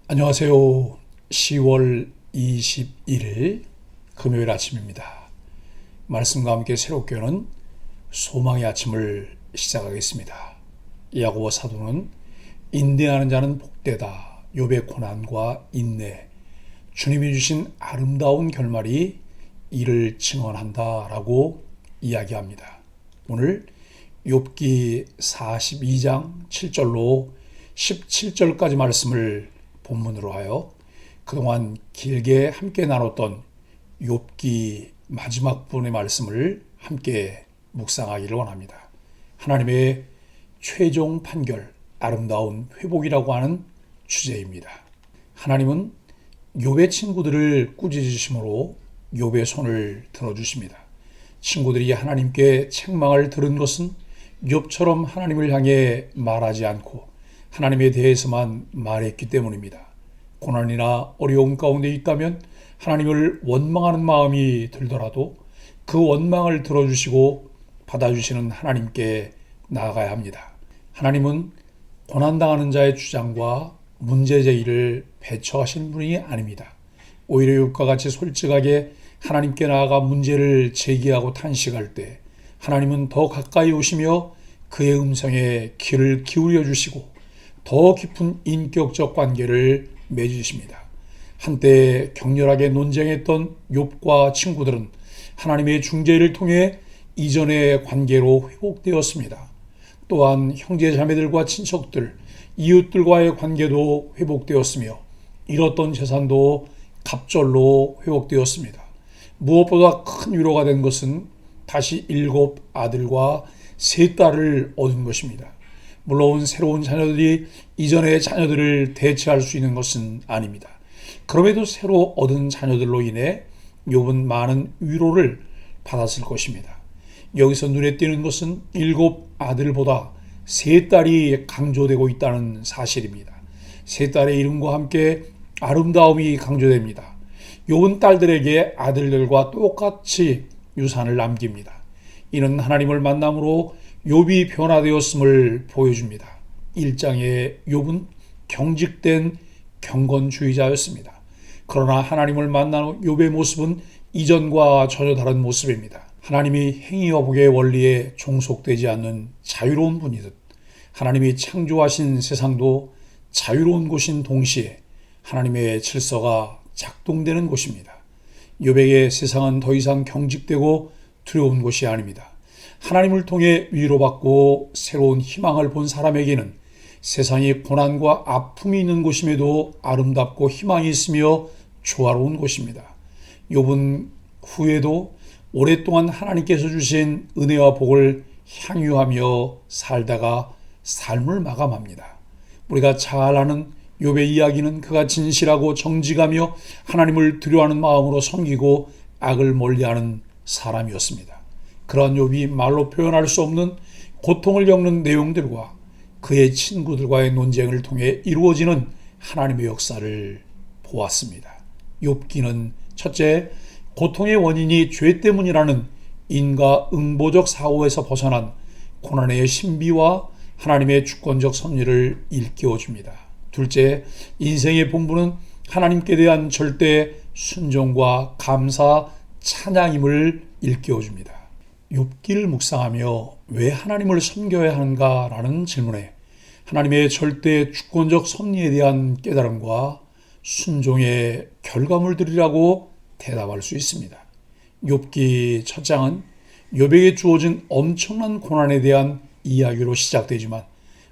안녕하세요. 10월 21일 금요일 아침입니다. 말씀과 함께 새롭게 여는 소망의 아침을 시작하겠습니다. 야고보 사도는 인내하는 자는 복되다. 욥의 고난과 인내, 주님이 주신 아름다운 결말이 이를 증언한다 라고 이야기합니다. 오늘 욥기 42장 7절로 17절까지 말씀을 본문으로 하여 그동안 길게 함께 나눴던 욥기 마지막 부분의 말씀을 함께 묵상하기를 원합니다. 하나님의 최종 판결, 아름다운 회복이라고 하는 주제입니다. 하나님은 욥의 친구들을 꾸짖으심으로 욥의 손을 들어주십니다. 친구들이 하나님께 책망을 들은 것은 욥처럼 하나님을 향해 말하지 않고 하나님에 대해서만 말했기 때문입니다. 고난이나 어려움 가운데 있다면 하나님을 원망하는 마음이 들더라도 그 원망을 들어주시고 받아주시는 하나님께 나아가야 합니다. 하나님은 고난당하는 자의 주장과 문제 제기를 배척하신 분이 아닙니다. 오히려 욥과 같이 솔직하게 하나님께 나아가 문제를 제기하고 탄식할 때 하나님은 더 가까이 오시며 그의 음성에 귀를 기울여 주시고 더 깊은 인격적 관계를 맺으십니다. 한때 격렬하게 논쟁했던 욥과 친구들은 하나님의 중재를 통해 이전의 관계로 회복되었습니다. 또한 형제 자매들과 친척들, 이웃들과의 관계도 회복되었으며 잃었던 재산도 갑절로 회복되었습니다. 무엇보다 큰 위로가 된 것은 다시 7 아들과 3 딸을 얻은 것입니다. 물론 새로운 자녀들이 이전의 자녀들을 대체할 수 있는 것은 아닙니다. 그럼에도 새로 얻은 자녀들로 인해 욥은 많은 위로를 받았을 것입니다. 여기서 눈에 띄는 것은 7 아들보다 3 딸이 강조되고 있다는 사실입니다. 3 딸의 이름과 함께 아름다움이 강조됩니다. 욥은 딸들에게 아들들과 똑같이 유산을 남깁니다. 이는 하나님을 만남으로 욥이 변화되었음을 보여줍니다. 1장의 욥은 경직된 경건주의자였습니다. 그러나 하나님을 만난 욥의 모습은 이전과 전혀 다른 모습입니다. 하나님이 행위여복의 원리에 종속되지 않는 자유로운 분이듯 하나님이 창조하신 세상도 자유로운 곳인 동시에 하나님의 질서가 작동되는 곳입니다. 욥에게 세상은 더 이상 경직되고 두려운 곳이 아닙니다. 하나님을 통해 위로받고 새로운 희망을 본 사람에게는 세상이 고난과 아픔이 있는 곳임에도 아름답고 희망이 있으며 조화로운 곳입니다. 욥은 후에도 오랫동안 하나님께서 주신 은혜와 복을 향유하며 살다가 삶을 마감합니다. 우리가 잘 아는 욥의 이야기는 그가 진실하고 정직하며 하나님을 두려워하는 마음으로 섬기고 악을 멀리하는 사람이었습니다. 그러한 욥이 말로 표현할 수 없는 고통을 겪는 내용들과 그의 친구들과의 논쟁을 통해 이루어지는 하나님의 역사를 보았습니다. 욥기는 첫째, 고통의 원인이 죄 때문이라는 인과응보적 사고에서 벗어난 고난의 신비와 하나님의 주권적 섭리를 일깨워줍니다. 둘째, 인생의 본분은 하나님께 대한 절대 순종과 감사, 찬양임을 일깨워줍니다. 욥기를 묵상하며 왜 하나님을 섬겨야 하는가라는 질문에 하나님의 절대 주권적 섭리에 대한 깨달음과 순종의 결과물들이라고 대답할 수 있습니다. 욥기 첫 장은 욥에게 주어진 엄청난 고난에 대한 이야기로 시작되지만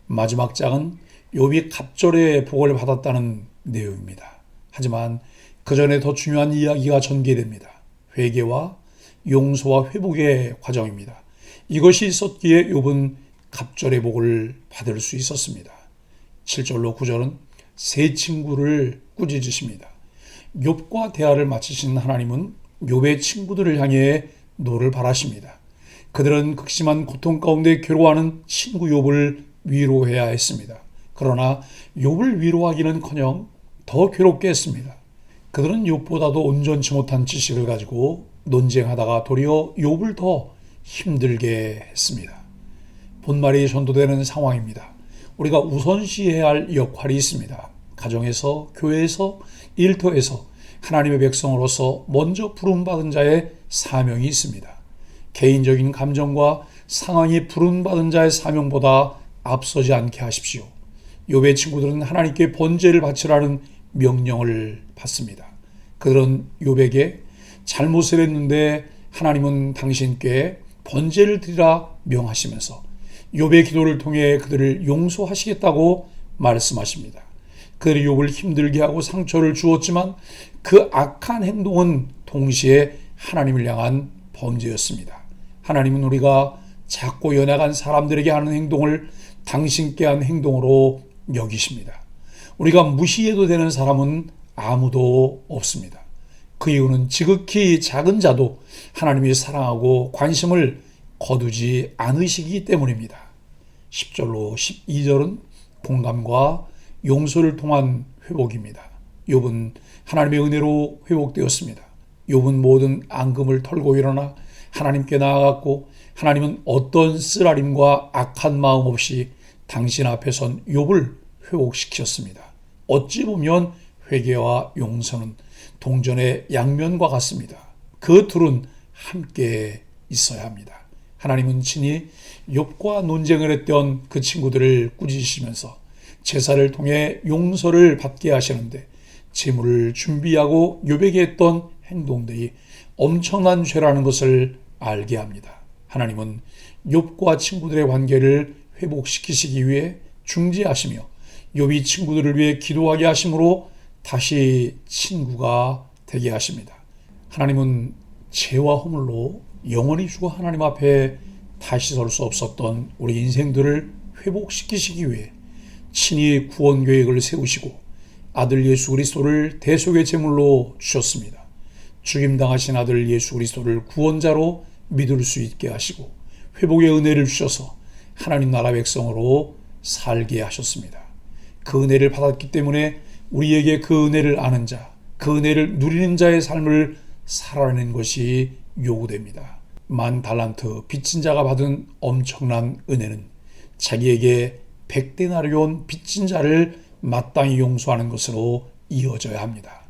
마지막 장은 욥이 갑절의 복을 받았다는 내용입니다. 하지만 그 전에 더 중요한 이야기가 전개됩니다. 회개와 용서와 회복의 과정입니다. 이것이 있었기에 욥은 갑절의 복을 받을 수 있었습니다. 7절로 9절은 세 친구를 꾸짖으십니다. 욥과 대화를 마치신 하나님은 욥의 친구들을 향해 노를 바라십니다. 그들은 극심한 고통 가운데 괴로워하는 친구 욥을 위로해야 했습니다. 그러나 욥을 위로하기는커녕 더 괴롭게 했습니다. 그들은 욥보다도 온전치 못한 지식을 가지고 논쟁하다가 도리어 욥을 더 힘들게 했습니다. 본말이 전도되는 상황입니다. 우리가 우선시해야 할 역할이 있습니다. 가정에서, 교회에서, 일터에서 하나님의 백성으로서 먼저 부름받은 자의 사명이 있습니다. 개인적인 감정과 상황이 부름받은 자의 사명보다 앞서지 않게 하십시오. 욥의 친구들은 하나님께 번제를 바치라는 명령을 받습니다. 그들은 욥에게 잘못을 했는데 하나님은 당신께 번제를 드리라 명하시면서 욥의 기도를 통해 그들을 용서하시겠다고 말씀하십니다. 그들이 욥을 힘들게 하고 상처를 주었지만 그 악한 행동은 동시에 하나님을 향한 범죄였습니다. 하나님은 우리가 작고 연약한 사람들에게 하는 행동을 당신께 한 행동으로 여기십니다. 우리가 무시해도 되는 사람은 아무도 없습니다. 그 이유는 지극히 작은 자도 하나님이 사랑하고 관심을 거두지 않으시기 때문입니다. 10절로 12절은 공감과 용서를 통한 회복입니다. 욥은 하나님의 은혜로 회복되었습니다. 욥은 모든 앙금을 털고 일어나 하나님께 나아갔고 하나님은 어떤 쓰라림과 악한 마음 없이 당신 앞에 선 욥을 회복시켰습니다. 어찌 보면 회개와 용서는 동전의 양면과 같습니다. 그 둘은 함께 있어야 합니다. 하나님은 친히 욥과 논쟁을 했던 그 친구들을 꾸짖으시면서 제사를 통해 용서를 받게 하시는데 제물을 준비하고 욥에게 했던 행동들이 엄청난 죄라는 것을 알게 합니다. 하나님은 욥과 친구들의 관계를 회복시키시기 위해 중재하시며 욥이 친구들을 위해 기도하게 하심으로 다시 친구가 되게 하십니다. 하나님은 죄와 허물로 영원히 죽어 하나님 앞에 다시 설 수 없었던 우리 인생들을 회복시키시기 위해 친히 구원 계획을 세우시고 아들 예수 그리스도를 대속의 제물로 주셨습니다. 죽임당하신 아들 예수 그리스도를 구원자로 믿을 수 있게 하시고 회복의 은혜를 주셔서 하나님 나라 백성으로 살게 하셨습니다. 그 은혜를 받았기 때문에 우리에게 그 은혜를 아는 자, 그 은혜를 누리는 자의 삶을 살아내는 것이 요구됩니다. 10,000달란트 빚진 자가 받은 엄청난 은혜는 자기에게 100데나리온 빚진 자를 마땅히 용서하는 것으로 이어져야 합니다.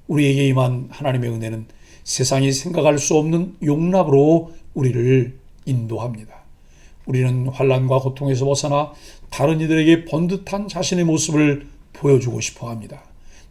우리에게 임한 하나님의 은혜는 세상이 생각할 수 없는 용납으로 우리를 인도합니다. 우리는 환난과 고통에서 벗어나 다른 이들에게 번듯한 자신의 모습을 보여주고 싶어 합니다.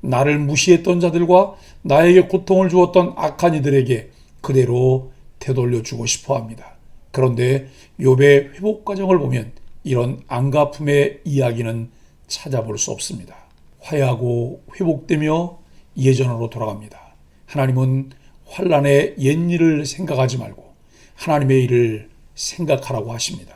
나를 무시했던 자들과 나에게 고통을 주었던 악한 이들에게 그대로 되돌려주고 싶어 합니다. 그런데 욥의 회복 과정을 보면 이런 안갚음의 이야기는 찾아볼 수 없습니다. 화해하고 회복되며 예전으로 돌아갑니다. 하나님은 환난의 옛일을 생각하지 말고 하나님의 일을 생각하라고 하십니다.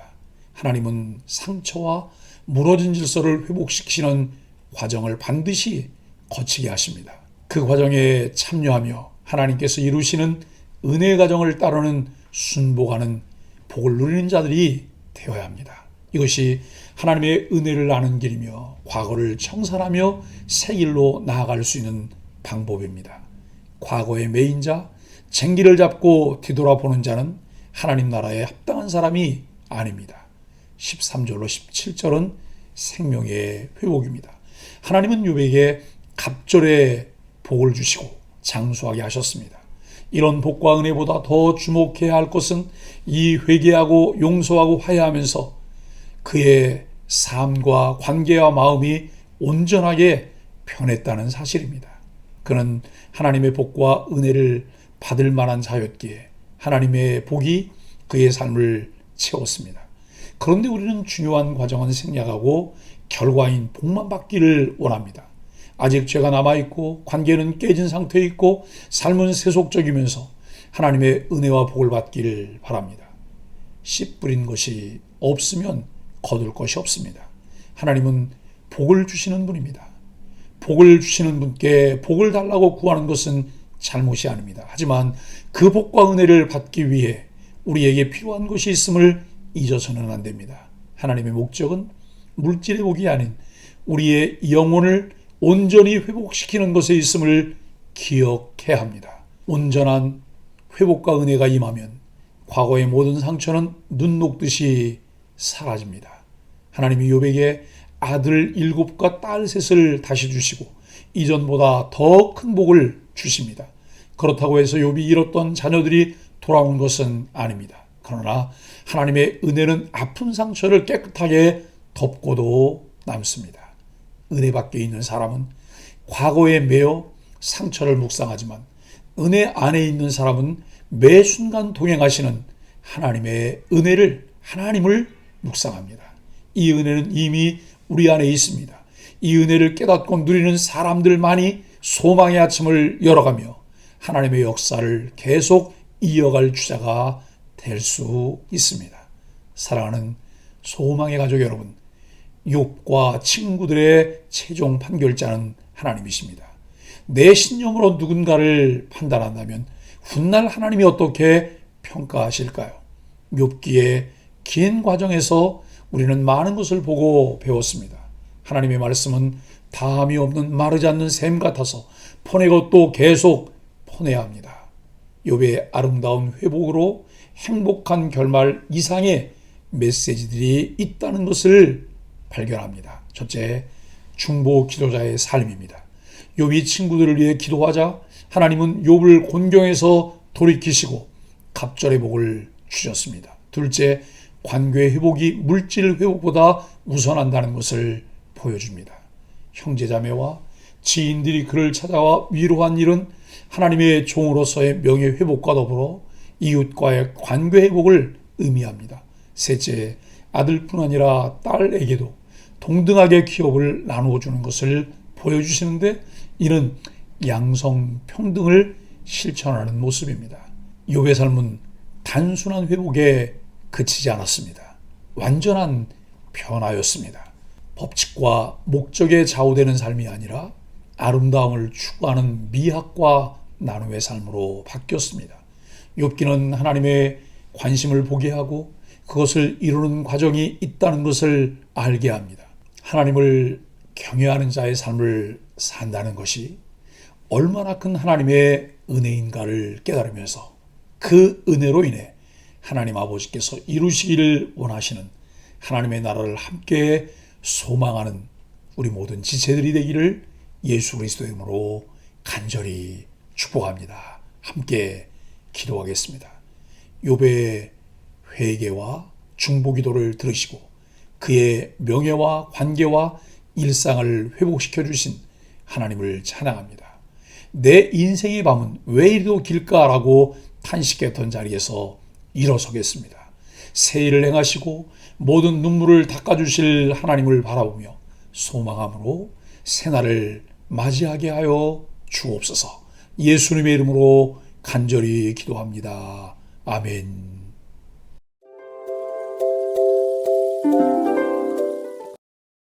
하나님은 상처와 무너진 질서를 회복시키는 과정을 반드시 거치게 하십니다. 그 과정에 참여하며 하나님께서 이루시는 은혜의 과정을 따르는 순복하는 복을 누리는 자들이 되어야 합니다. 이것이 하나님의 은혜를 아는 길이며 과거를 청산하며 새 길로 나아갈 수 있는 방법입니다. 과거의 매인 자, 쟁기를 잡고 뒤돌아보는 자는 하나님 나라에 합당한 사람이 아닙니다. 13절로 17절은 생명의 회복입니다. 하나님은 욥에게 갑절의 복을 주시고 장수하게 하셨습니다. 이런 복과 은혜보다 더 주목해야 할 것은 이 회개하고 용서하고 화해하면서 그의 삶과 관계와 마음이 온전하게 변했다는 사실입니다. 그는 하나님의 복과 은혜를 받을 만한 자였기에 하나님의 복이 그의 삶을 채웠습니다. 그런데 우리는 중요한 과정은 생략하고 결과인 복만 받기를 원합니다. 아직 죄가 남아있고 관계는 깨진 상태에 있고 삶은 세속적이면서 하나님의 은혜와 복을 받기를 바랍니다. 씨 뿌린 것이 없으면 거둘 것이 없습니다. 하나님은 복을 주시는 분입니다. 복을 주시는 분께 복을 달라고 구하는 것은 잘못이 아닙니다. 하지만 그 복과 은혜를 받기 위해 우리에게 필요한 것이 있음을 잊어서는 안 됩니다. 하나님의 목적은 물질의 복이 아닌 우리의 영혼을 온전히 회복시키는 것에 있음을 기억해야 합니다. 온전한 회복과 은혜가 임하면 과거의 모든 상처는 눈 녹듯이 사라집니다. 하나님이 욥에게 아들 7과 딸 3을 다시 주시고 이전보다 더 큰 복을 주십니다. 그렇다고 해서 욥이 잃었던 자녀들이 돌아온 것은 아닙니다. 그러나 하나님의 은혜는 아픈 상처를 깨끗하게 덮고도 남습니다. 은혜 밖에 있는 사람은 과거에 매여 상처를 묵상하지만 은혜 안에 있는 사람은 매 순간 동행하시는 하나님을 묵상합니다. 이 은혜는 이미 우리 안에 있습니다. 이 은혜를 깨닫고 누리는 사람들만이 소망의 아침을 열어가며 하나님의 역사를 계속 이어갈 주자가 될 수 있습니다. 사랑하는 소망의 가족 여러분, 욥과 친구들의 최종 판결자는 하나님이십니다. 내 신념으로 누군가를 판단한다면 훗날 하나님이 어떻게 평가하실까요? 욥기의 긴 과정에서 우리는 많은 것을 보고 배웠습니다. 하나님의 말씀은 다함이 없는 마르지 않는 샘 같아서 퍼내고 또 계속 퍼내야 합니다. 욥의 아름다운 회복으로 행복한 결말 이상의 메시지들이 있다는 것을 발견합니다. 첫째, 중보 기도자의 삶입니다. 욥이 친구들을 위해 기도하자 하나님은 욥을 곤경에서 돌이키시고 갑절의 복을 주셨습니다. 둘째, 관계의 회복이 물질 회복보다 우선한다는 것을 보여줍니다. 형제자매와 지인들이 그를 찾아와 위로한 일은 하나님의 종으로서의 명예회복과 더불어 이웃과의 관계회복을 의미합니다. 셋째, 아들뿐 아니라 딸에게도 동등하게 기업을 나누어 주는 것을 보여주시는데 이는 양성평등을 실천하는 모습입니다. 욥의 삶은 단순한 회복에 그치지 않았습니다. 완전한 변화였습니다. 법칙과 목적에 좌우되는 삶이 아니라 아름다움을 추구하는 미학과 나눔의 삶으로 바뀌었습니다. 욥기는 하나님의 관심을 보게 하고 그것을 이루는 과정이 있다는 것을 알게 합니다. 하나님을 경외하는 자의 삶을 산다는 것이 얼마나 큰 하나님의 은혜인가를 깨달으면서 그 은혜로 인해 하나님 아버지께서 이루시기를 원하시는 하나님의 나라를 함께 소망하는 우리 모든 지체들이 되기를 예수 그리스도의 이름으로 간절히 축복합니다. 함께 기도하겠습니다. 욥의 회개와 중보기도를 들으시고 그의 명예와 관계와 일상을 회복시켜 주신 하나님을 찬양합니다. 내 인생의 밤은 왜 이리도 길까라고 탄식했던 자리에서 일어서겠습니다. 새 일을 행하시고 모든 눈물을 닦아주실 하나님을 바라보며 소망함으로 새날을 맞이하게 하여 주옵소서. 예수님의 이름으로 간절히 기도합니다. 아멘.